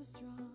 strong.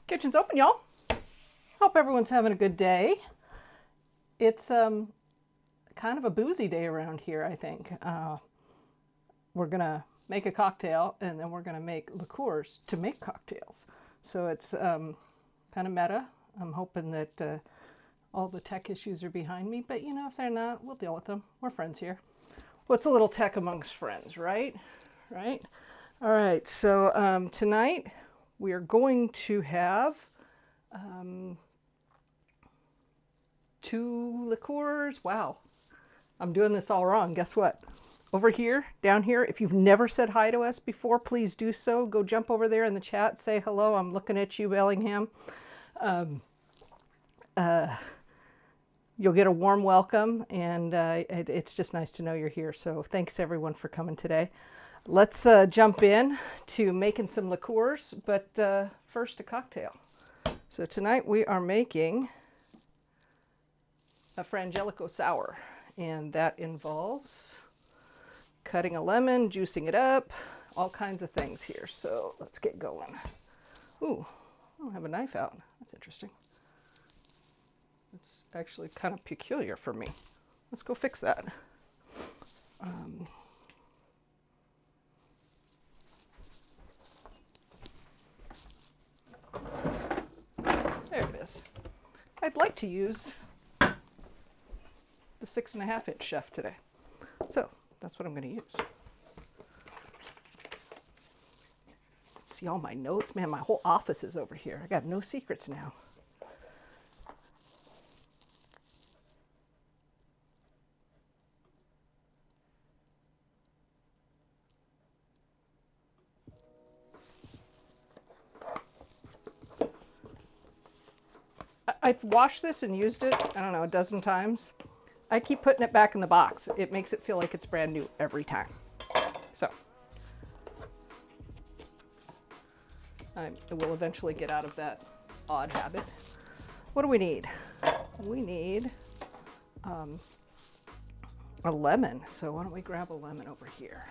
Kitchen's open, y'all. Hope everyone's having a good day. It's kind of a boozy day around here, I think. We're gonna make a cocktail and then we're gonna make liqueurs to make cocktails. So it's kind of meta. I'm hoping that all the tech issues are behind me, but you know, if they're not, we'll deal with them. We're friends here. What's a little tech amongst friends, right? Right? All right, so tonight we are going to have 2 liqueurs. Wow, I'm doing this all wrong. Guess what? Over here, down here, if you've never said hi to us before, please do so. Go jump over there in the chat, say hello. I'm looking at you, Bellingham. You'll get a warm welcome, and it's just nice to know you're here. So thanks everyone for coming today. Let's jump in to making some liqueurs, but first a cocktail. So tonight we are making a Frangelico Sour, and that involves cutting a lemon, juicing it up, all kinds of things here. So let's get going. Ooh, I don't have a knife out. That's interesting. It's actually kind of peculiar for me. Let's go fix that. There it is. I'd like to use the 6.5-inch chef today. So that's what I'm going to use. See all my notes? Man, my whole office is over here. I got no secrets now. I've washed this and used it, I don't know, a dozen times. I keep putting it back in the box. It makes it feel like it's brand new every time. So I will eventually get out of that odd habit. What do we need? We need a lemon. So why don't we grab a lemon over here?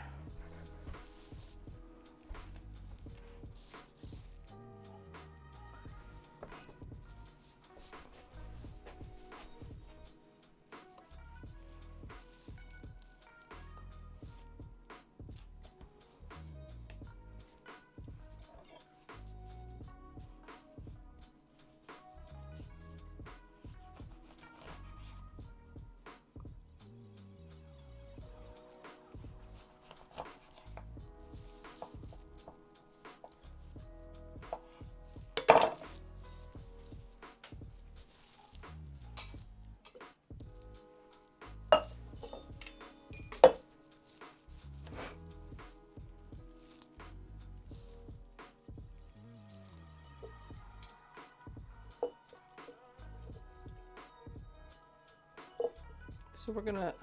So we're gonna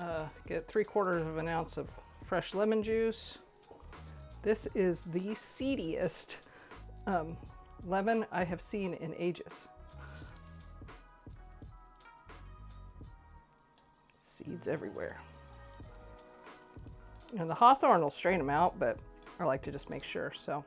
get 3/4 of an ounce of fresh lemon juice, This is the seediest lemon I have seen in ages. Seeds everywhere. And the hawthorn will strain them out, but I like to just make sure, so.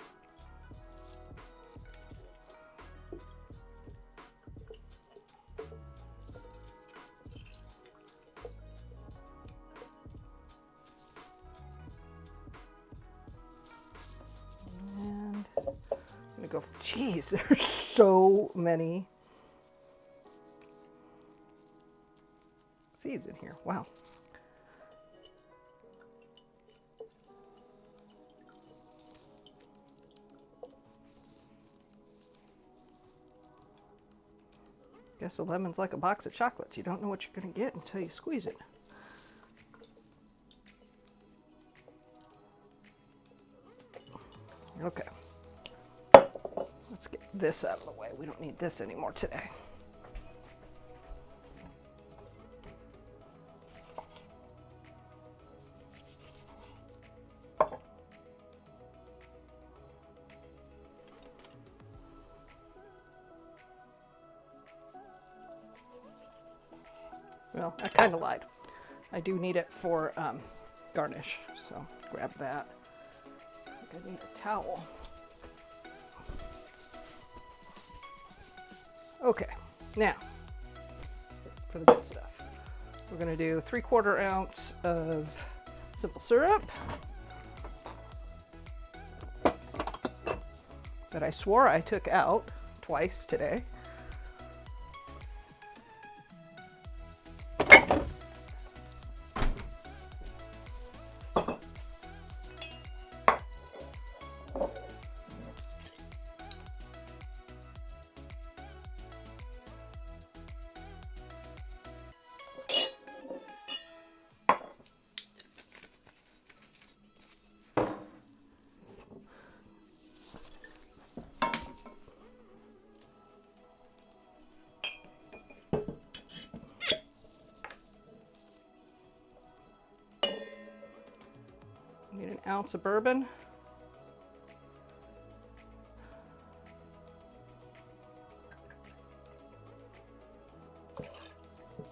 And I'm gonna go for, geez, there's so many seeds in here, wow. Guess a lemon's like a box of chocolates. You don't know what you're going to get until you squeeze it. Okay. Let's get this out of the way. We don't need this anymore today. Well, I kind of lied. I do need it for garnish, so grab that. I think I need a towel. Okay, now for the good stuff. We're going to do 3/4 ounce of simple syrup that I swore I took out twice today. Need an ounce of bourbon.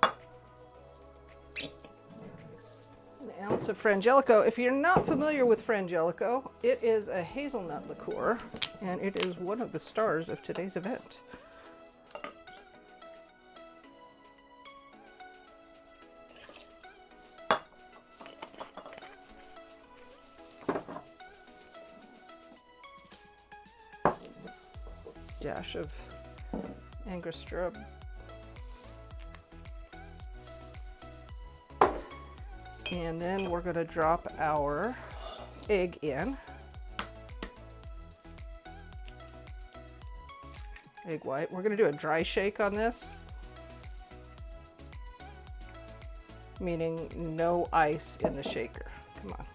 An ounce of Frangelico. If you're not familiar with Frangelico, it is a hazelnut liqueur, and it is one of the stars of today's event. Dash of Angostura. And then we're going to drop our egg in. Egg white. We're going to do a dry shake on this, meaning no ice in the shaker. Come on.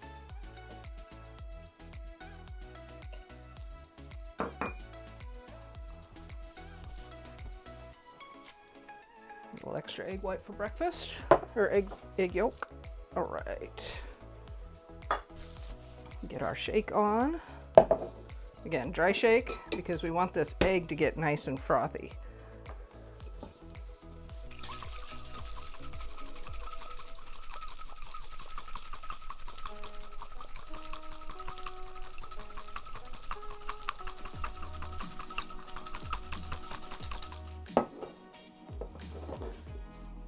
A little extra egg white for breakfast, or egg yolk. All right. Get our shake on. Again, dry shake because we want this egg to get nice and frothy.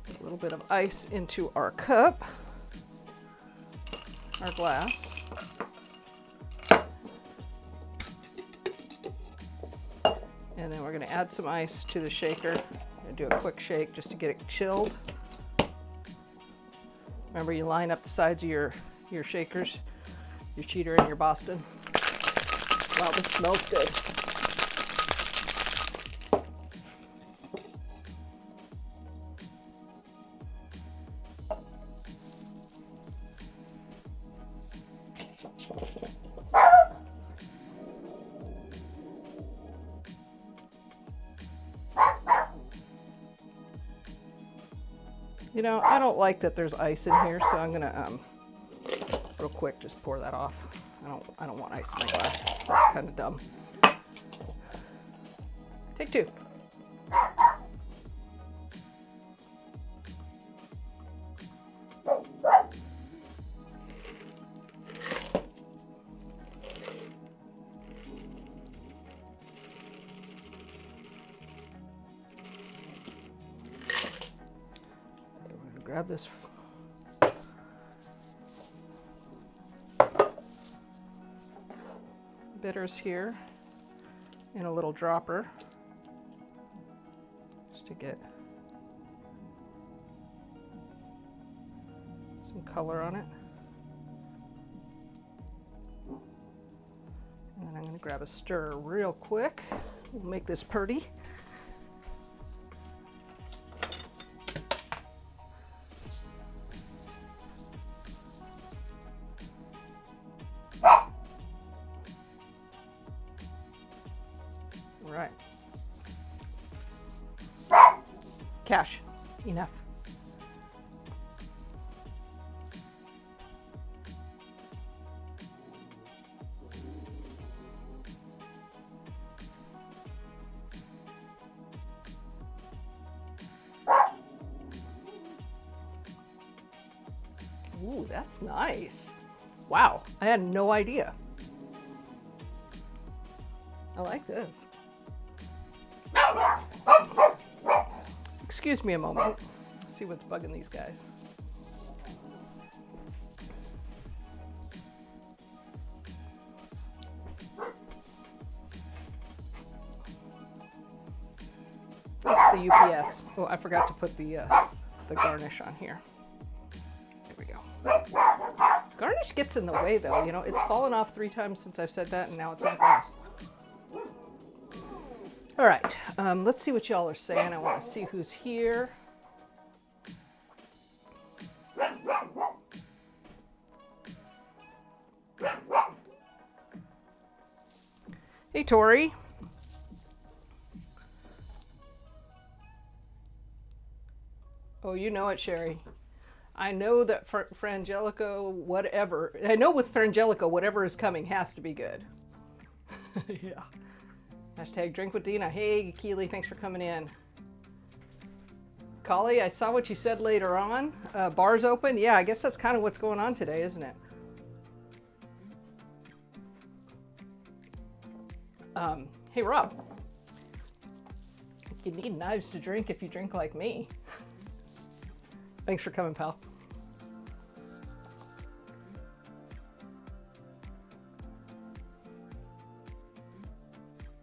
A little bit of ice into our cup, our glass. And then we're going to add some ice to the shaker. I'm going to do a quick shake just to get it chilled. Remember, you line up the sides of your shakers, your cheater and your Boston. Wow, this smells good. You know, I don't like that there's ice in here, so I'm gonna, real quick, just pour that off. I don't want ice in my glass. That's kind of dumb. Take two. Grab this bitters here in a little dropper just to get some color on it. And then I'm going to grab a stir real quick. We'll make this pretty. All right. Cash, enough. Ooh, that's nice. Wow, I had no idea. I like this. Excuse me a moment. See what's bugging these guys. That's the UPS. Oh, I forgot to put the garnish on here. There we go. Garnish gets in the way though, you know, it's fallen off 3 times since I've said that and now it's on glass. All right, let's see what y'all are saying. I want to see who's here. Hey, Tori. Oh, you know it, Sherry. I know that Frangelico, whatever. I know with Frangelico, whatever is coming has to be good. Yeah. Hashtag drink with Dina. Hey, Keely, thanks for coming in. Collie, I saw what you said later on. Bars open. Yeah, I guess that's kind of what's going on today, isn't it? Hey, Rob. You need knives to drink if you drink like me. Thanks for coming, pal.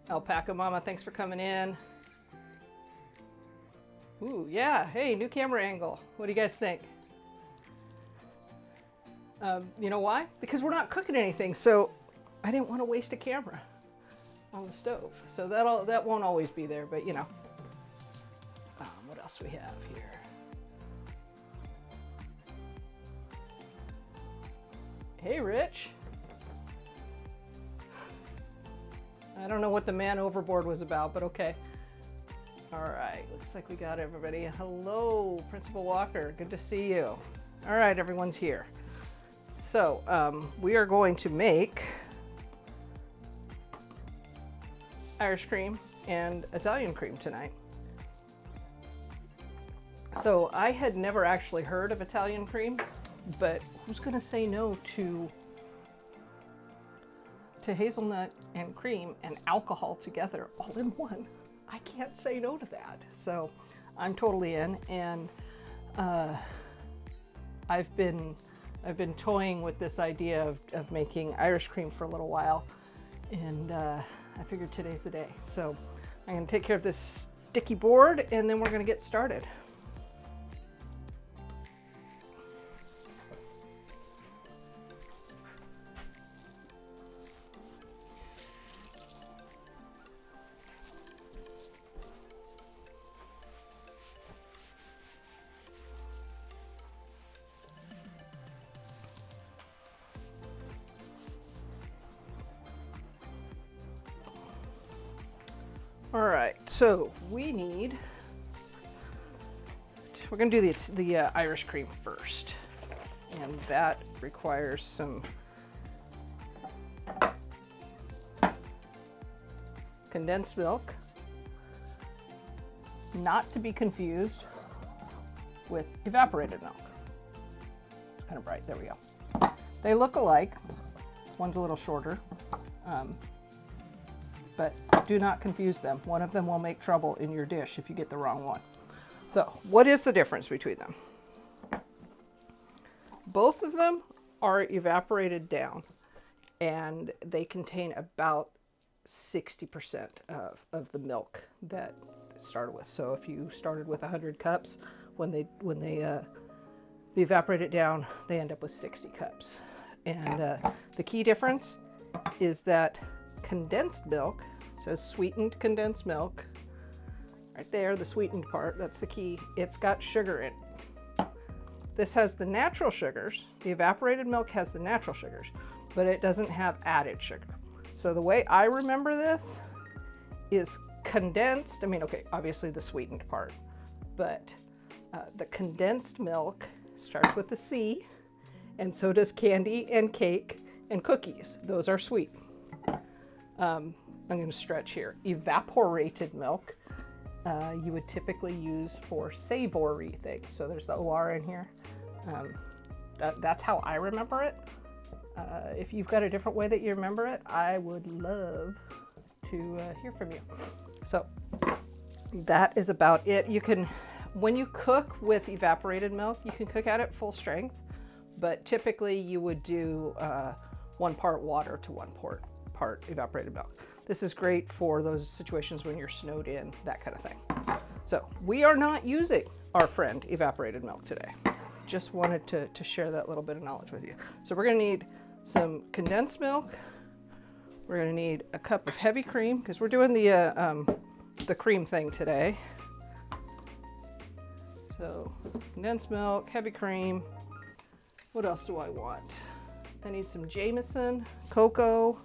Alpaca Mama, thanks for coming in. Ooh, yeah. Hey, new camera angle. What do you guys think? You know why? Because we're not cooking anything, so I didn't want to waste a camera on the stove. So that won't always be there, but you know. What else we have here? Hey, Rich. I don't know what the man overboard was about, but okay. All right, looks like we got everybody. Hello, Principal Walker, good to see you. All right, everyone's here. So we are going to make Irish cream and Italian cream tonight. So I had never actually heard of Italian cream, but who's gonna say no to hazelnut and cream and alcohol together all in one? I can't say no to that. So I'm totally in, and I've been toying with this idea of making Irish cream for a little while, and I figured today's the day. So I'm gonna take care of this sticky board and then we're gonna get started. All right, so we're gonna do the Irish cream first, and that requires some Condensed milk, not to be confused with evaporated milk. It's kind of bright, there we go. They look alike. One's a little shorter, but do not confuse them. One of them will make trouble in your dish if you get the wrong one. So what is the difference between them? Both of them are evaporated down, and they contain about 60% of the milk that it started with. So if you started with 100 cups, when they evaporate it down, they end up with 60 cups. And the key difference is that condensed milk, it says sweetened condensed milk, right there, the sweetened part, that's the key. It's got sugar in it. This has the natural sugars. The evaporated milk has the natural sugars, but it doesn't have added sugar. So the way I remember this is condensed, I mean, okay, obviously the sweetened part, but the condensed milk starts with a C, and so does candy and cake and cookies. Those are sweet. I'm going to stretch here. Evaporated milk, you would typically use for savory things. So there's the OR in here. That's how I remember it. If you've got a different way that you remember it, I would love to hear from you. So that is about it. You can, when you cook with evaporated milk, you can cook at it full strength, but typically you would do 1 part water to 1 part evaporated milk. This is great for those situations when you're snowed in, that kind of thing. So we are not using our friend evaporated milk today. Just wanted to share that little bit of knowledge with you. So we're gonna need some condensed milk. We're gonna need a cup of heavy cream, because we're doing the cream thing today. So condensed milk, heavy cream. What else do I want? I need some Jameson, cocoa.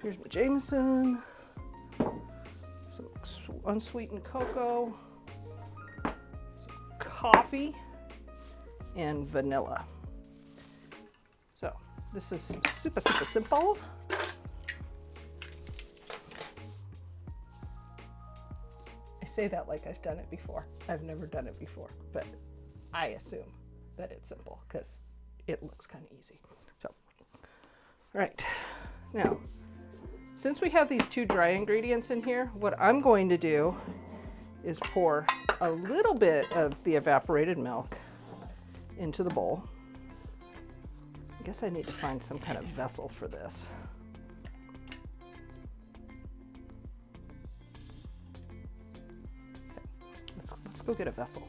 Here's my Jameson. Some unsweetened cocoa. Some coffee. And vanilla. So this is super, super simple. I say that like I've done it before. I've never done it before, but I assume that it's simple because it looks kind of easy. So, all right. Now, since we have these 2 dry ingredients in here, what I'm going to do is pour a little bit of the evaporated milk into the bowl. I guess I need to find some kind of vessel for this. Okay. Let's go get a vessel.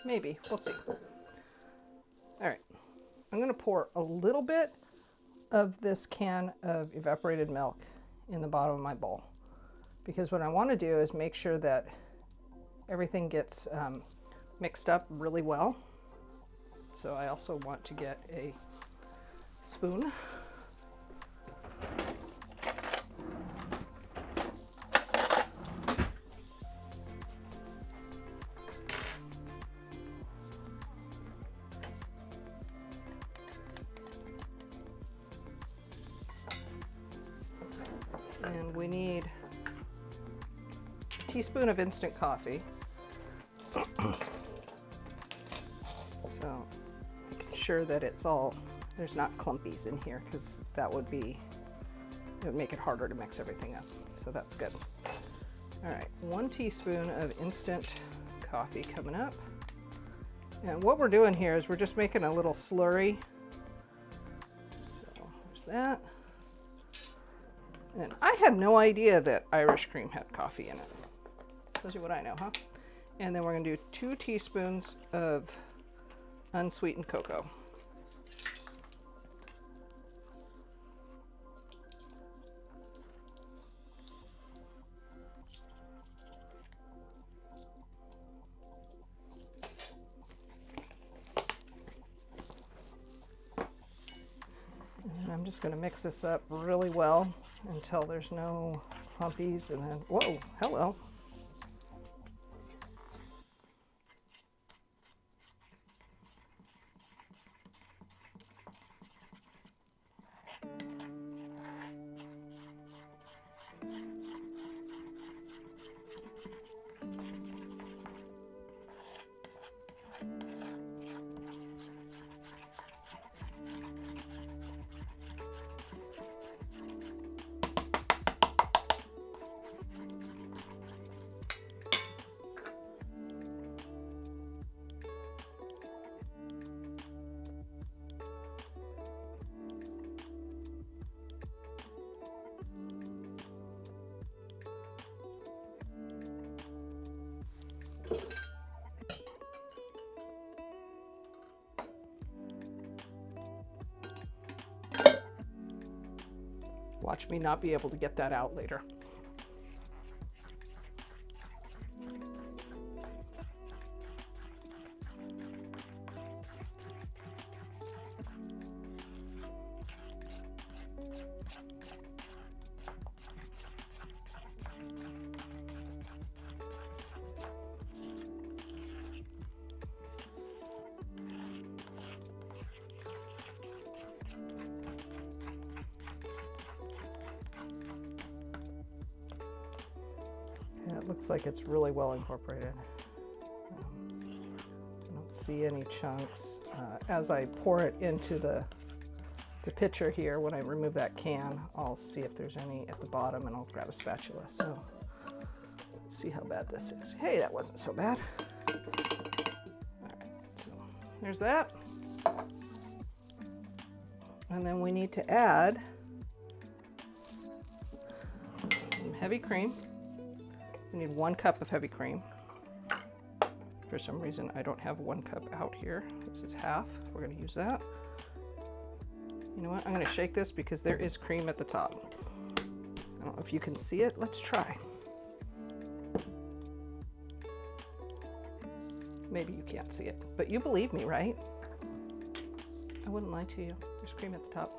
Maybe, we'll see. All right, I'm gonna pour a little bit of this can of evaporated milk in the bottom of my bowl, because what I want to do is make sure that everything gets mixed up really well. So I also want to get a spoon. And we need a teaspoon of instant coffee. So making sure that it's all, there's not clumpies in here, because that would be, it would make it harder to mix everything up. So that's good. All right, 1 teaspoon of instant coffee coming up. And what we're doing here is we're just making a little slurry. So there's that. And I had no idea that Irish cream had coffee in it. Tells you what I know, huh? And then we're gonna do 2 teaspoons of unsweetened cocoa. just going to mix this up really well until there's no clumpies, and then, whoa, hello. Watch me not be able to get that out later. Yeah, it looks like it's really well incorporated. I don't see any chunks. As I pour it into the pitcher here, when I remove that can, I'll see if there's any at the bottom, and I'll grab a spatula. So let's see how bad this is. Hey, that wasn't so bad. All right, so there's that. And then we need to add some heavy cream. We need 1 cup of heavy cream. For some reason, I don't have 1 cup out here. This is half. We're going to use that. You know what? I'm going to shake this because there is cream at the top. I don't know if you can see it. Let's try. Maybe you can't see it, but you believe me, right? I wouldn't lie to you. There's cream at the top.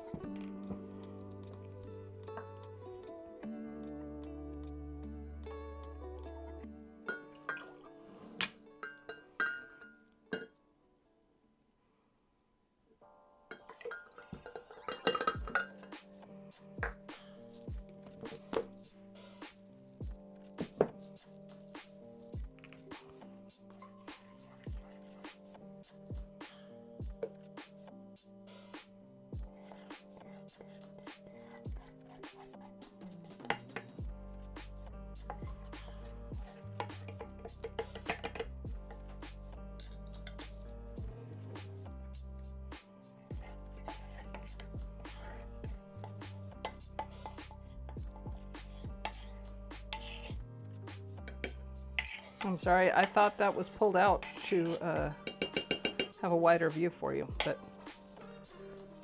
I'm sorry, I thought that was pulled out to have a wider view for you, but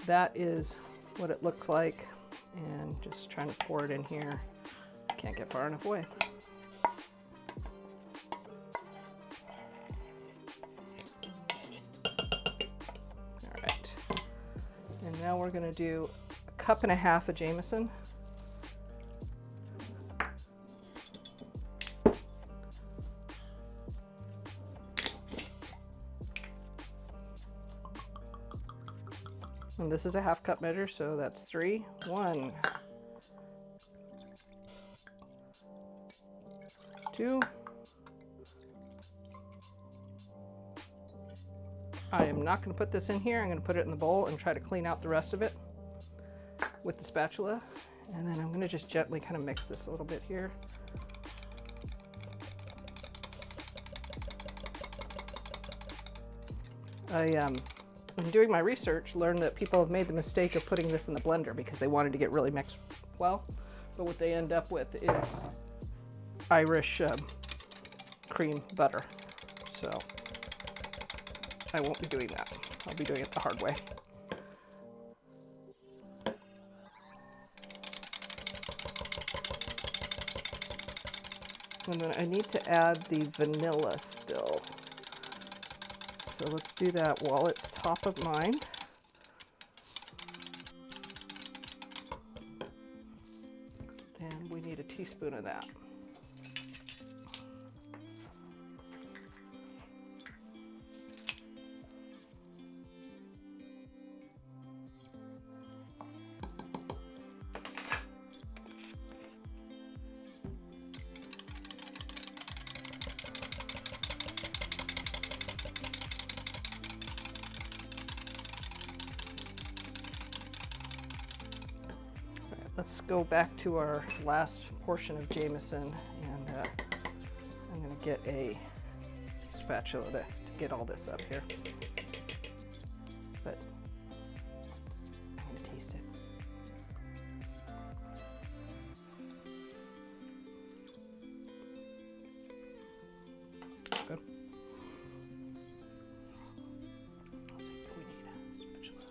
that is what it looks like. And just trying to pour it in here. Can't get far enough away. All right, and now we're gonna do 1.5 cups of Jameson. And this is a 1/2 cup measure, so that's 3. 1, 2. I am not going to put this in here. I'm going to put it in the bowl and try to clean out the rest of it with the spatula. And then I'm going to just gently kind of mix this a little bit here. When doing my research, learned that people have made the mistake of putting this in the blender because they wanted to get really mixed well, but what they end up with is Irish cream butter. So I won't be doing that. I'll be doing it the hard way. And then I need to add the vanilla still. So let's do that while it's top of mind. teaspoon of that. Let's go back to our last portion of Jameson, and I'm going to get a spatula to get all this up here. But I'm going to taste it. Good. Let's see if we need a spatula.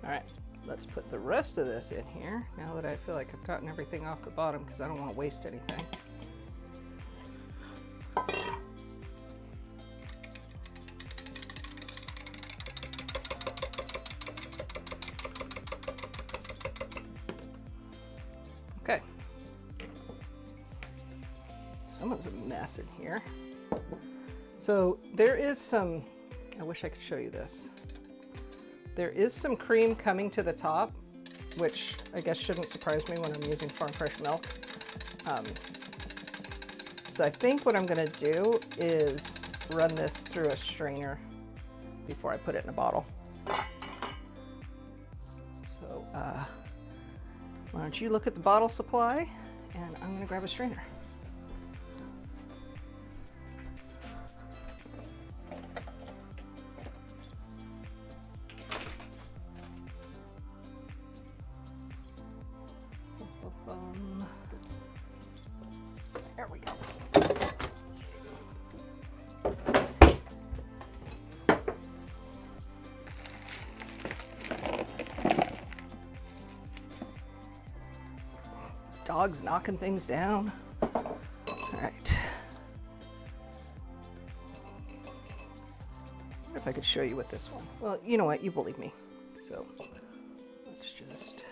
All right, let's put the rest of this in here now that I feel like I've gotten everything off the bottom because I don't want to waste anything. Okay. Someone's a mess in here. So there is some, I wish I could show you this. There is some cream coming to the top, which I guess shouldn't surprise me when I'm using farm fresh milk. So I think what I'm going to do is run this through a strainer before I put it in a bottle. So why don't you look at the bottle supply, and I'm going to grab a strainer. There we go. Dog's knocking things down. All right. I wonder if I could show you with this one. Well, you know what? You believe me. So let's just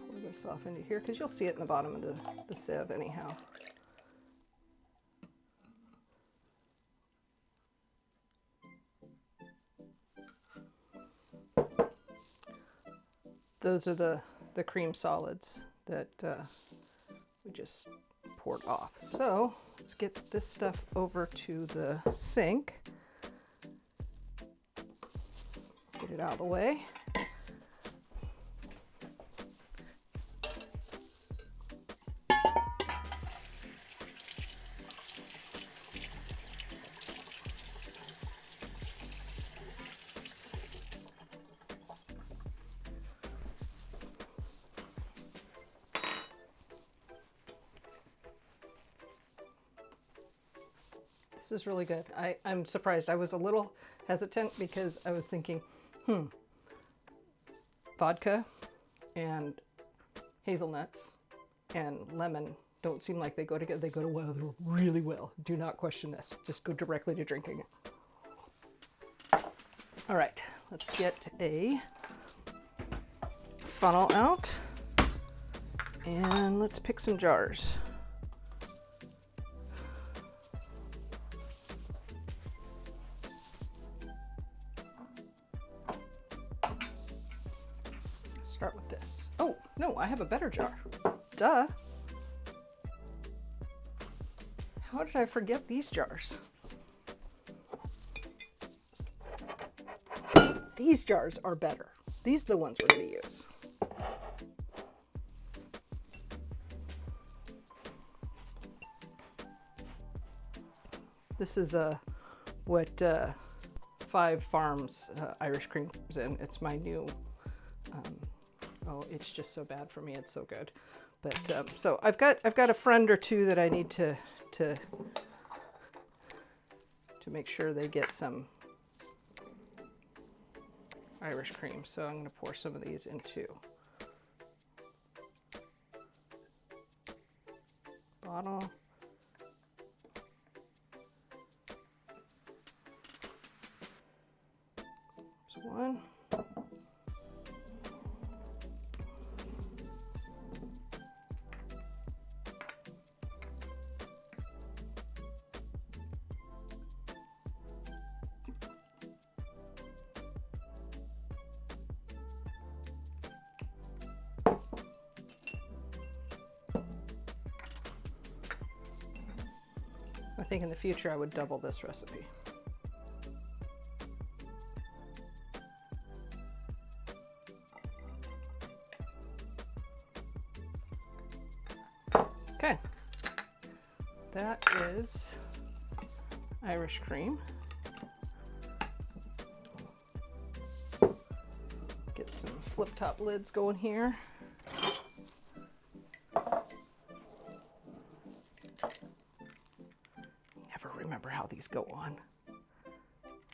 pour this off into here because you'll see it in the bottom of the sieve anyhow. Those are the cream solids that we just poured off. So let's get this stuff over to the sink. Get it out of the way. This is really good. I'm surprised. I was a little hesitant because I was thinking, vodka and hazelnuts and lemon don't seem like they go together. They go together really well. Do not question this. Just go directly to drinking it. All right, let's get a funnel out and let's pick some jars. Start with this. Oh, no, I have a better jar. Duh. How did I forget these jars? These jars are better. These are the ones we're going to use. This is what Five Farms Irish cream comes in. It's my new Oh, it's just so bad for me. It's so good. But so I've got a friend or two that I need to make sure they get some Irish cream. So I'm going to pour some of these into bottle. There's one. I think in the future I would double this recipe. Okay, that is Irish cream. Get some flip top lids going here. Remember how these go on.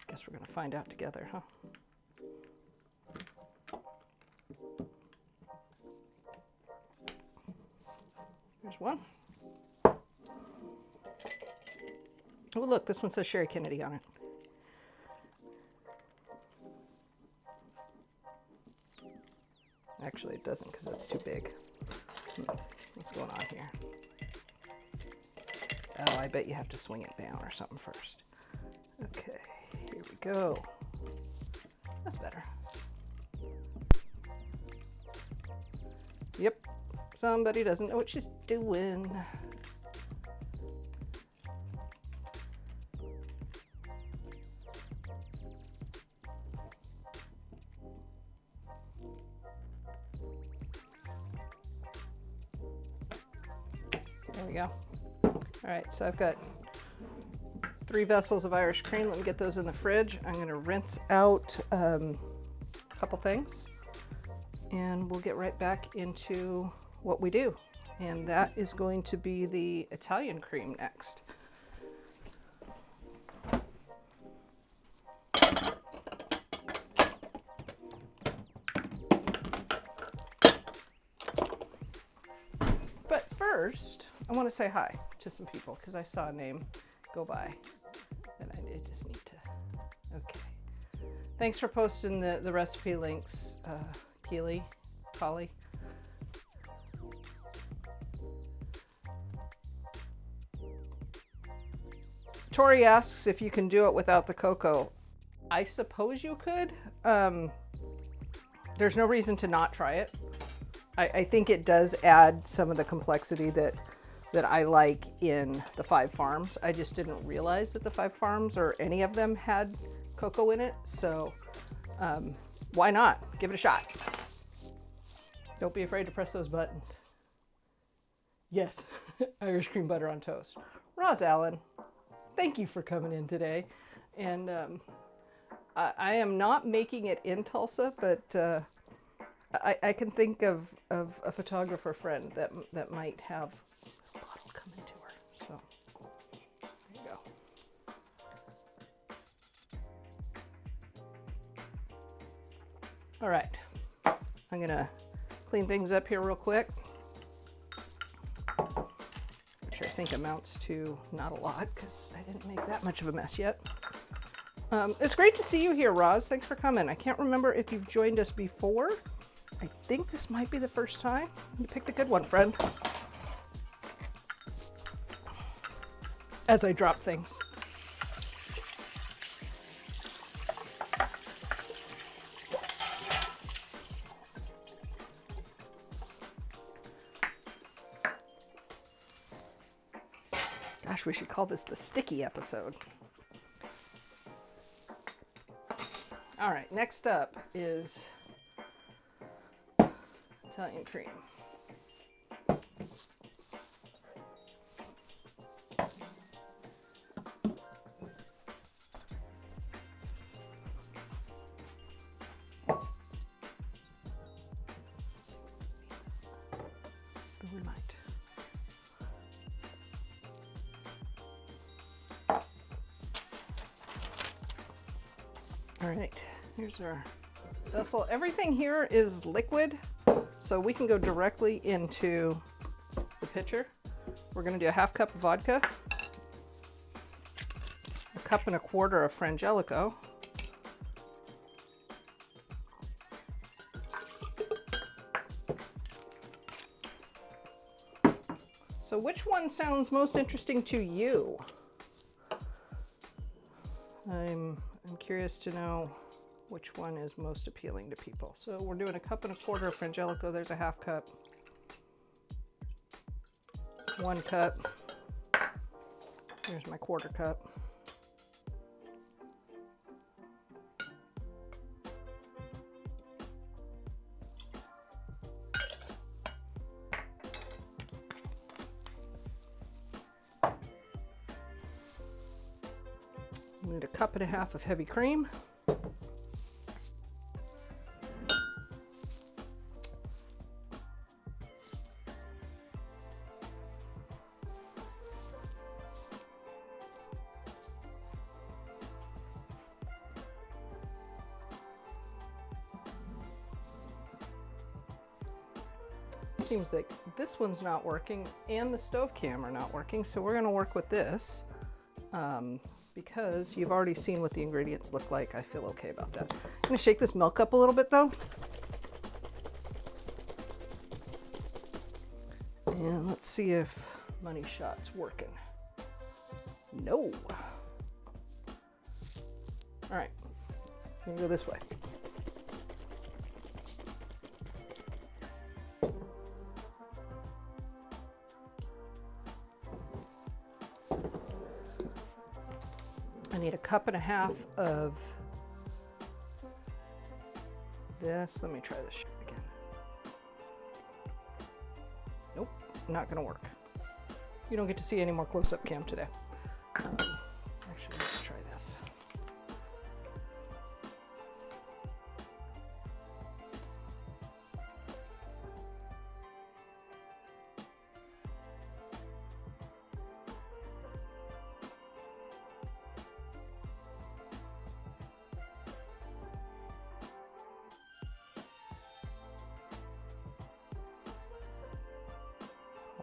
Guess we're going to find out together, huh? There's one. Oh, look, this one says Sherry Kennedy on it. Actually, it doesn't because it's too big. What's going on here? Oh, I bet you have to swing it down or something first. Okay, here we go. That's better. Yep, somebody doesn't know what she's doing. There we go. All right, so I've got 3 vessels of Irish cream. Let me get those in the fridge. I'm going to rinse out a couple things, and we'll get right back into what we do. And that is going to be the Italian cream next. But first, I want to say hi to some people because I saw a name go by that I just need to. Okay. Thanks for posting the recipe links, Keely, Collie. Tori asks if you can do it without the cocoa. I suppose you could. There's no reason to not try it. I think it does add some of the complexity that I like in the 5 Farms. I just didn't realize that the 5 Farms or any of them had cocoa in it. So why not? Give it a shot. Don't be afraid to press those buttons. Yes, Irish cream butter on toast. Roz Allen, thank you for coming in today. And I am not making it in Tulsa, but I can think of a photographer friend that might have a bottle coming to her. So there you go. All right, I'm gonna clean things up here real quick, which I think amounts to not a lot because I didn't make that much of a mess yet. It's great to see you here, Roz. Thanks for coming. I can't remember if you've joined us before. I think this might be the first time. You picked a good one, friend. As I drop things. Gosh, we should call this the sticky episode. All right, next up is Italian cream. All right, here's our vessel. Everything here is liquid, so we can go directly into the pitcher. We're going to do a 1/2 cup of vodka, 1 1/4 cups of Frangelico, so which one sounds most interesting to you? I'm curious to know which one is most appealing to people. So we're doing 1 1/4 cups of Frangelico. There's a 1/2 cup. 1 cup. Here's my 1/4 cup. We need 1.5 cups of heavy cream. Seems like this one's not working and the stove cam are not working, so we're going to work with this because you've already seen what the ingredients look like. I feel okay about that. I'm going to shake this milk up a little bit though. And let's see if Money Shot's working. No. All right, I'm going to go this way. I need 1.5 cups of this. Let me try this again. Nope, not gonna work. You don't get to see any more close-up cam today. Actually, let's try this.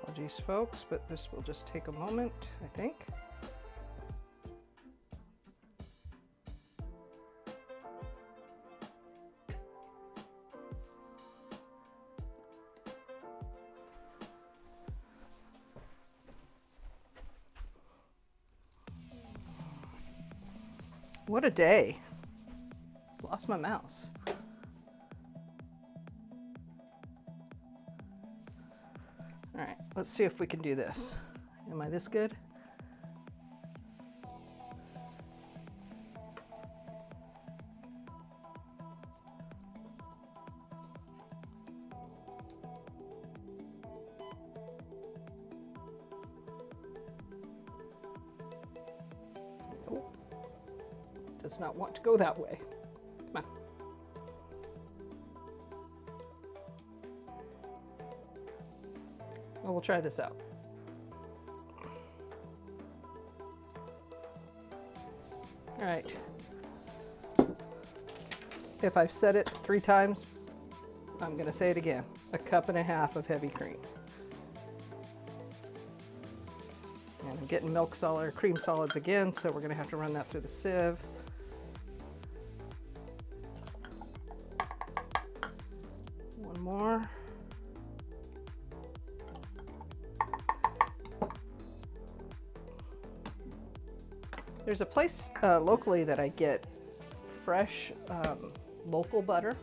Apologies, folks, but this will just take a moment, I think. What a day. Lost my mouse. All right, let's see if we can do this. Am I this good? Nope. Does not want to go that way. Come on. Well, we'll try this out. All right. If I've said it 3 times, I'm going to say it again. 1.5 cups of heavy cream. And I'm getting milk solid, cream solids again, so we're going to have to run that through the sieve. One more. There's a place locally that I get fresh local butter,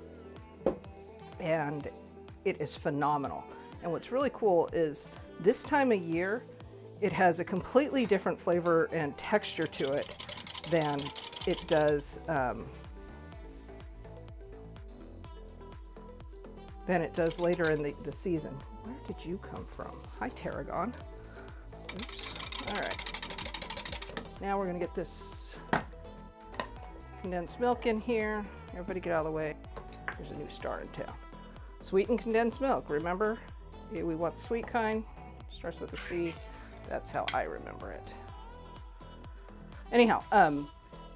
and it is phenomenal. And what's really cool is this time of year, it has a completely different flavor and texture to it than it does later in the season. Where did you come from? Hi, Tarragon. Oops. All right. Now we're gonna get this condensed milk in here. Everybody get out of the way. There's a new star in town. Sweetened condensed milk, remember? We want the sweet kind. Starts with a C. That's how I remember it. Anyhow,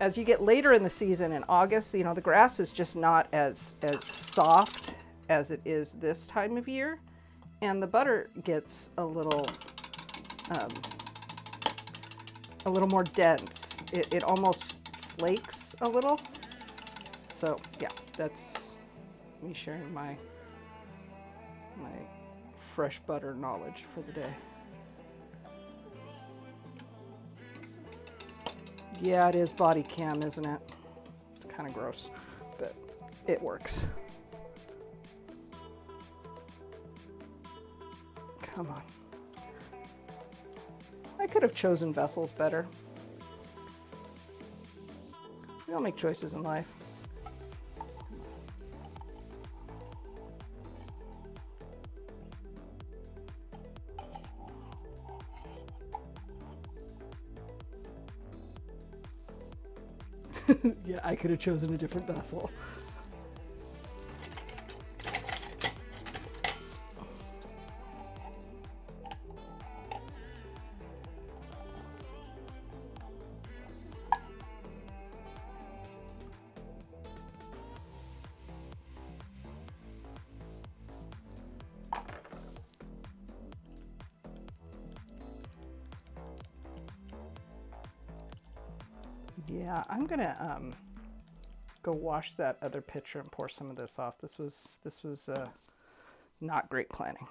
as you get later in the season in August, you know, the grass is just not as soft as it is this time of year, and the butter gets a little more dense. It almost flakes a little. So yeah, that's me sharing my fresh butter knowledge for the day. Yeah, it is body cam, isn't it? Kind of gross, but it works. Come on. I could have chosen vessels better. We all make choices in life. Yeah, I could have chosen a different vessel. Yeah, I'm gonna go wash that other pitcher and pour some of this off. This was not great planning.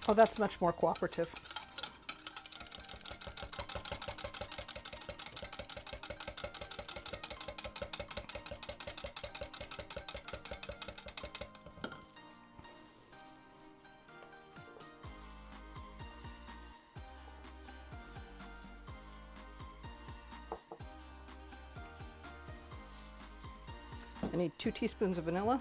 Oh, that's much more cooperative. I need 2 teaspoons of vanilla.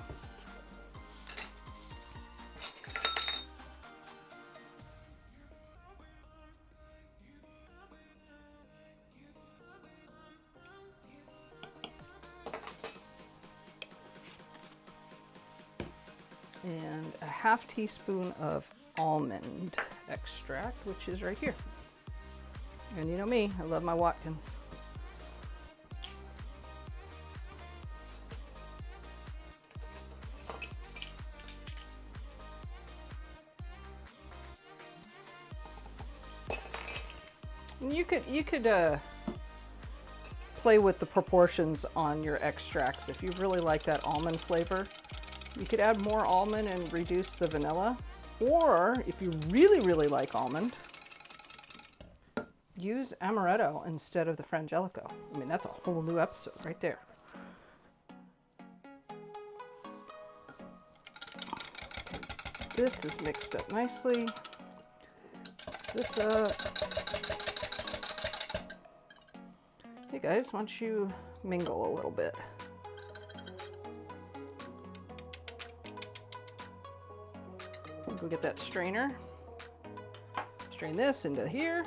And a half teaspoon of almond extract, which is right here. And you know me, I love my Watkins. And you could play with the proportions on your extracts if you really like that almond flavor. You could add more almond and reduce the vanilla, or if you really like almond, use amaretto instead of the Frangelico. I mean, that's a whole new episode right there. This is mixed up nicely. Mix this up. Hey guys, why don't you mingle a little bit? Go get that strainer, strain this into here,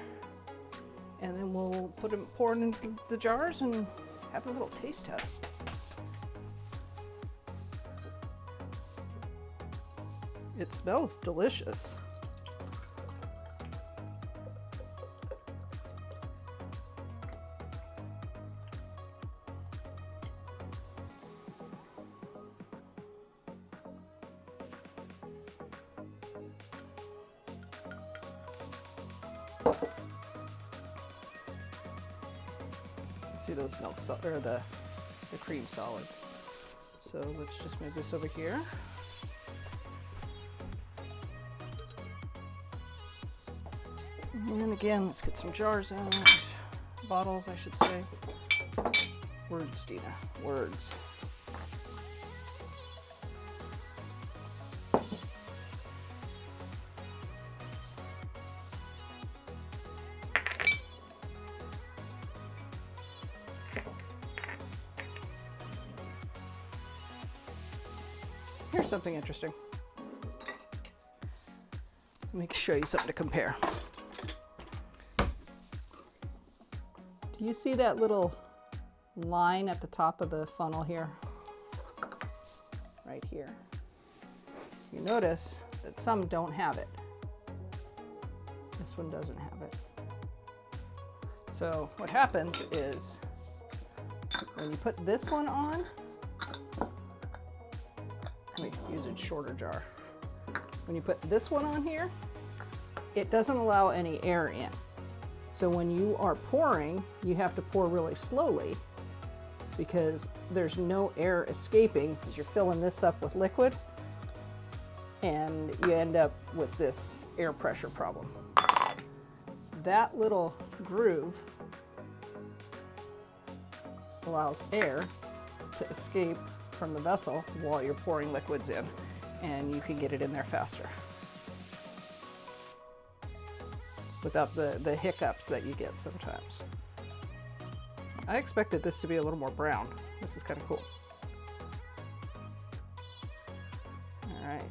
and then we'll pour it into the jars and have a little taste test. It smells delicious. See those or the cream solids. So let's just move this over here. And again, let's get some jars out. Bottles, I should say. Words, Dina. Words. Here's something interesting. Let me show you something to compare. Do you see that little line at the top of the funnel here? Right here. You notice that some don't have it. This one doesn't have it. So what happens is when you put this one on, let me use a shorter jar. When you put this one on here, it doesn't allow any air in. So when you are pouring, you have to pour really slowly because there's no air escaping because you're filling this up with liquid and you end up with this air pressure problem. That little groove allows air to escape from the vessel while you're pouring liquids in, and you can get it in there faster without the hiccups that you get sometimes. I expected this to be a little more brown. This is kind of cool. All right.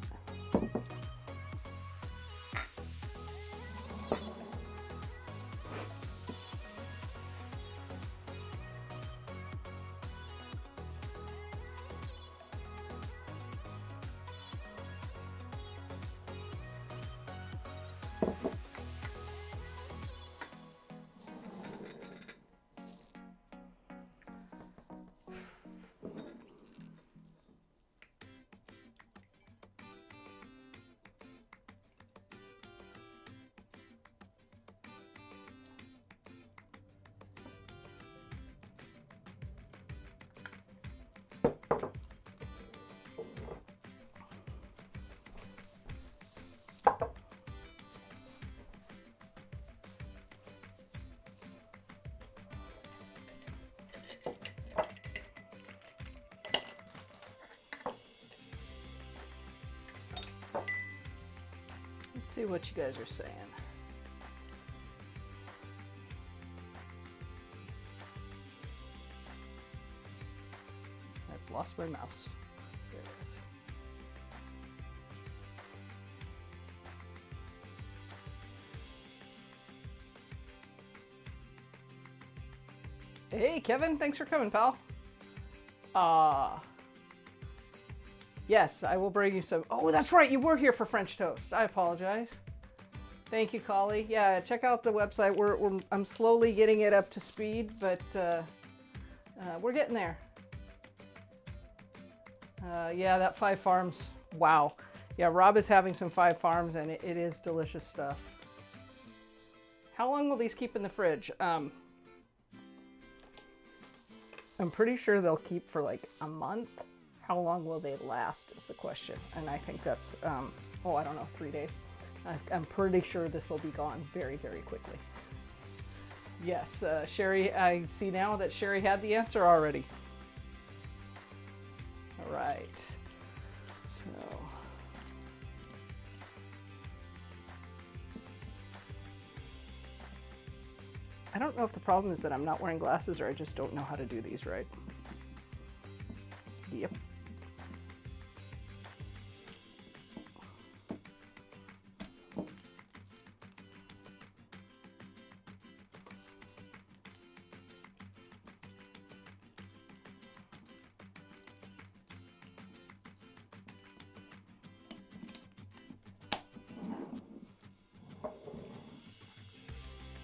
See what you guys are saying. I've lost my mouse. There it is. Hey Kevin, thanks for coming, pal. Yes, I will bring you some. Oh, that's right, you were here for French toast. I apologize. Thank you, Collie. Yeah, check out the website. I'm slowly getting it up to speed, but we're getting there. Yeah, that 5 Farms. Wow. Yeah, Rob is having some 5 Farms, and it is delicious stuff. How long will these keep in the fridge? I'm pretty sure they'll keep for like a month. How long will they last is the question. And I think that's, oh, I don't know, 3 days. I'm pretty sure this will be gone very, very quickly. Yes, Sherry, I see now that Sherry had the answer already. All right. So. I don't know if the problem is that I'm not wearing glasses or I just don't know how to do these right. Yep.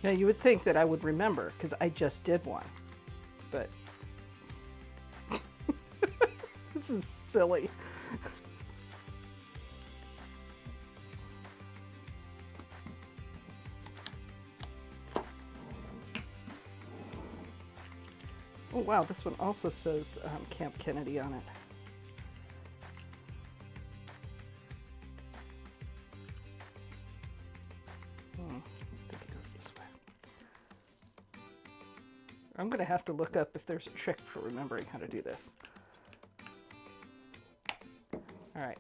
Now you would think that I would remember because I just did one, but this is silly. wow, this one also says Camp Kennedy on it. I think it goes this way. I'm going to have to look up if there's a trick for remembering how to do this. All right,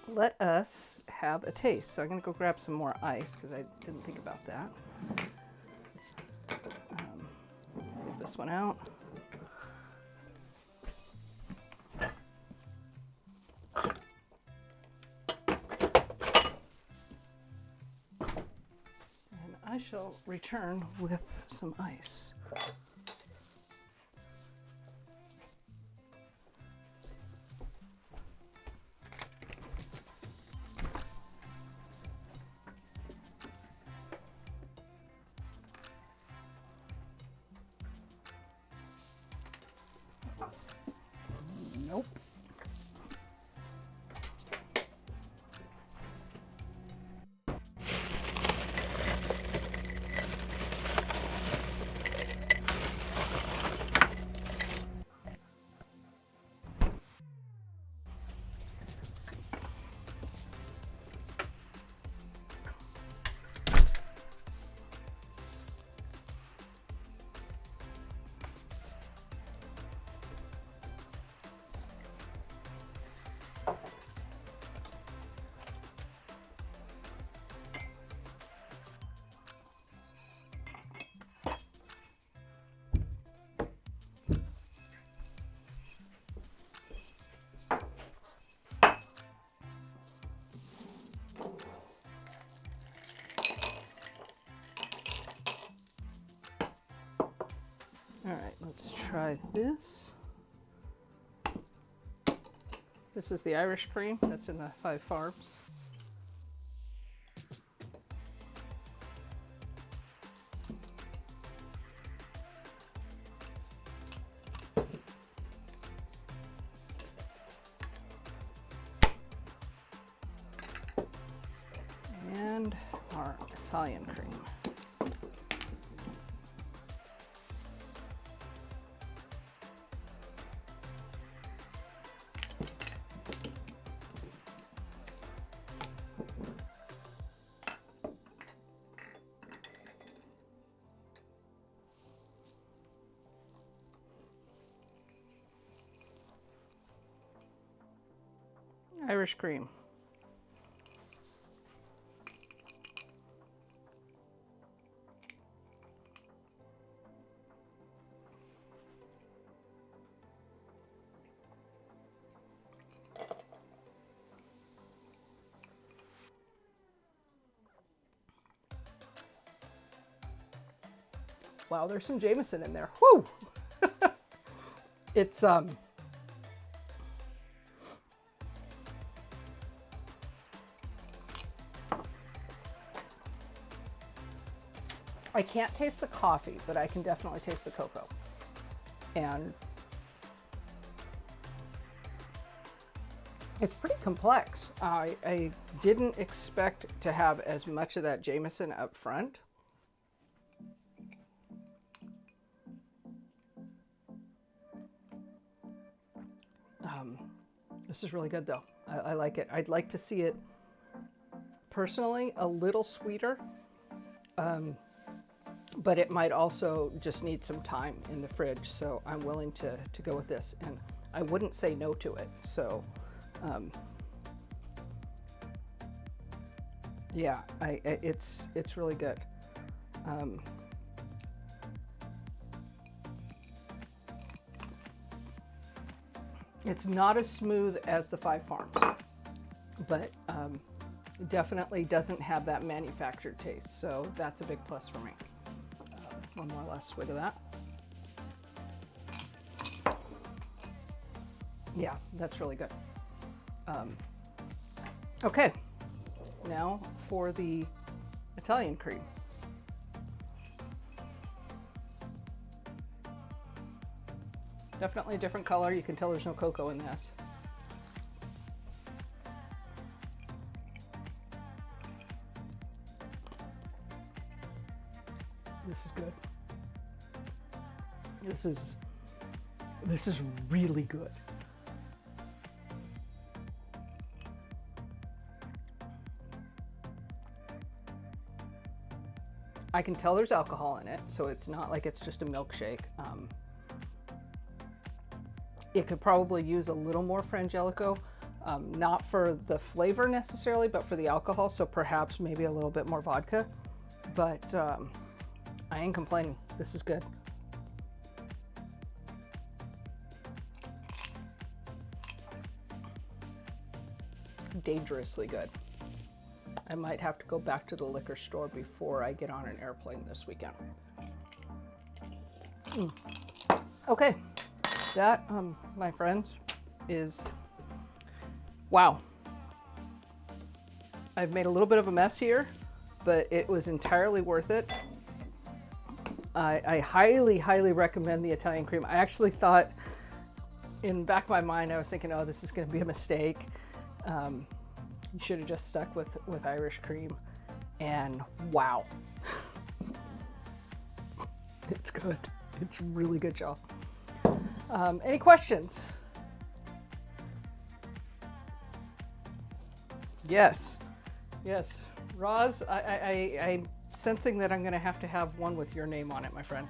let us have a taste. So I'm going to go grab some more ice because I didn't think about that. Move this one out. And I shall return with some ice. Nope. All right, let's try this. This is the Irish cream that's in the 5 Farms. And our Italian cream. Irish cream. Wow, there's some Jameson in there. Whew! It's I can't taste the coffee, but I can definitely taste the cocoa. And it's pretty complex. I didn't expect to have as much of that Jameson up front. This is really good though. I like it. I'd like to see it personally a little sweeter. But it might also just need some time in the fridge, so I'm willing to go with this, and I wouldn't say no to it. So yeah, it's really good. It's not as smooth as the 5 Farms, but definitely doesn't have that manufactured taste, so that's a big plus for me. One more last swig of that. Yeah, that's really good. Okay, now for the Italian cream. Definitely a different color. You can tell there's no cocoa in this. This is good. This is This is really good. I can tell there's alcohol in it, so it's not like it's just a milkshake. It could probably use a little more Frangelico, not for the flavor necessarily, but for the alcohol, so perhaps maybe a little bit more vodka. But I ain't complaining. This is good. Dangerously good. I might have to go back to the liquor store before I get on an airplane this weekend. Okay, that, my friends, is, wow. I've made a little bit of a mess here, but it was entirely worth it. I highly, highly recommend the Italian cream. I actually thought, in the back of my mind, I was thinking, oh, this is going to be a mistake. You should have just stuck with Irish cream, and wow. It's good. It's really good, y'all. Any questions? Yes. Yes. Roz, I'm sensing that I'm going to have one with your name on it, my friend.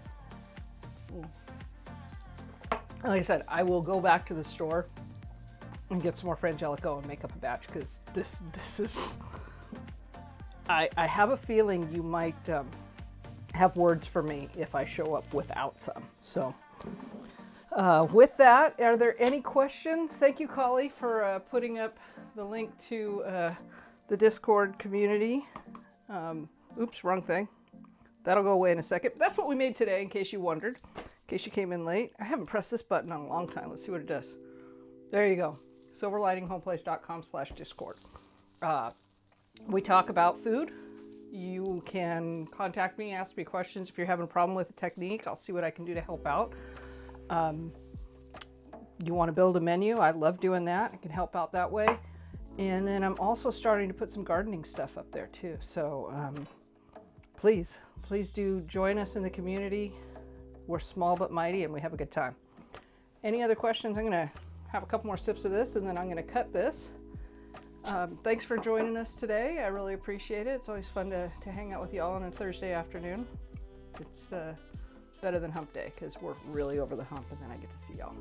Like I said, I will go back to the store and get some more Frangelico and make up a batch, because this is, I have a feeling you might have words for me if I show up without some. So with that, are there any questions? Thank you, Collie, for putting up the link to the Discord community. Oops, wrong thing. That'll go away in a second. That's what we made today, in case you wondered, in case you came in late. I haven't pressed this button in a long time. Let's see what it does. There you go. silverlightinghomeplace.com/discord. We talk about food. You can contact me, ask me questions if you're having a problem with the technique. I'll see what I can do to help out. You want to build a menu? I love doing that. I can help out that way. And then I'm also starting to put some gardening stuff up there too. So please do join us in the community. We're small but mighty, and we have a good time. Any other questions? I'm going to have a couple more sips of this, and then I'm going to cut this. Thanks for joining us today. I really appreciate it. It's always fun to hang out with y'all on a Thursday afternoon. It's better than hump day, because we're really over the hump, and then I get to see y'all.